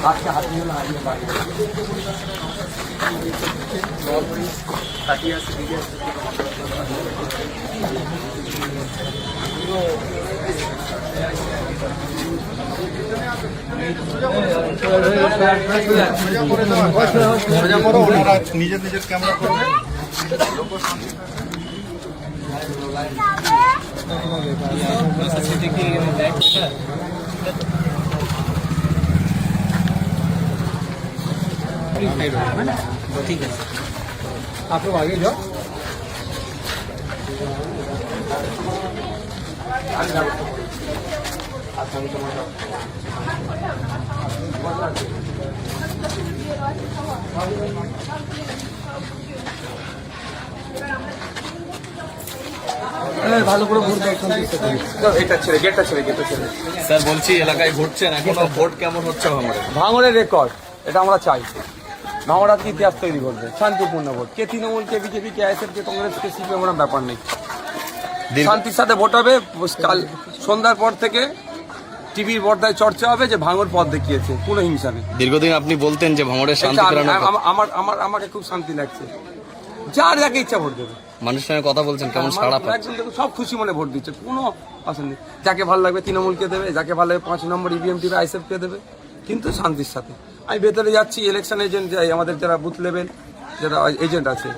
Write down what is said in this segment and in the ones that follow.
আজকে হাত নিয়ে হারিয়ে পারি ওনারা নিজের নিজের ক্যামেরা করবে। ठीक है आप लोग आगे जाओ ভালো করে ভোট এটা ছেড়ে গেটটা ছেড়ে স্যার বলছি এলাকায় ঘুরছেন এখনো ভোট কেমন হচ্ছে ভাঙড়ে? ভাঙড়ের রেকর্ড এটা আমরা চাই। ভাঙড় আজকে ইতিহাস তৈরি করবে, শান্তিপূর্ণ ভোট। কে তৃণমূল, কে বিজেপি, কে আইএসএফ, কে কংগ্রেস, কে সিপিএম, ওরা ব্যাপার নেই। শান্তির সাথে ভোট হবে। কাল সন্ধ্যার পর থেকে টিভির পর্দায় চর্চা হবে যে ভাঙড় পথ দেখিয়েছে, কোনো হিংসা নেই। দীর্ঘদিন আপনি বলতেন যে ভাঙড়ের শান্তি আমাকে খুব শান্তি লাগছে। যার যাকে ইচ্ছা ভোট দেবে। মানুষের সঙ্গে কথা বলছেন, কেমন সাড়া পাচ্ছেন? একদম দেখুন, সব খুশি মনে ভোট দিচ্ছে, কোনো অসুবিধা নেই। যাকে ভালো লাগবে তৃণমূলকে দেবে, যাকে ভালো লাগবে 5 নম্বর ইভিএম টিভি আইএসএফকে দেবে, কিন্তু শান্তির সাথে। আমি ভেতরে যাচ্ছি, ইলেকশন এজেন্ট আমাদের যারা বুথ লেভেল যারা এজেন্ট আছে,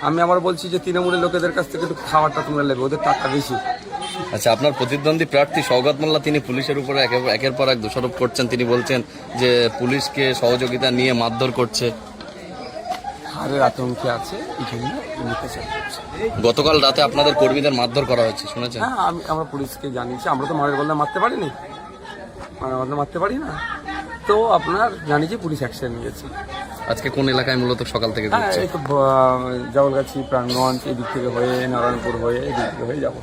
আমি আবার বলছি যে তৃণমূলের লোকেদের কাছ থেকে একটু খাবারটা তোমরা নেবে, ওদের টাকা বেশি। আচ্ছা, আপনার প্রতিদ্বন্দ্বী প্রার্থী সওগাত মোল্লা তিনি পুলিশের উপরে একের পর এক দোষারোপ করছেন। তিনি বলছেন যে পুলিশকে সহযোগিতা নিয়ে মারধর করছে। হারের আতঙ্কে আছে, এই জন্য গতকাল রাতে আপনাদের কর্মীদের মারধর করা হচ্ছে, শুনেছেন? হ্যাঁ, আমরা পুলিশকে জানিয়েছি। আমরা তো মারের বললে মারতে পারিনি, মারতে পারি না, তো আপনার জানিয়েছি, পুলিশ অ্যাকশন নিয়েছে। আজকে কোন এলাকায় মূলত সকাল থেকে হ্যাঁ, এই তো জাওলগাছি, প্রাণগঞ্জ, এদিক থেকে হয়ে নারায়ণপুর হয়ে এদিক থেকে হয়ে যাবো।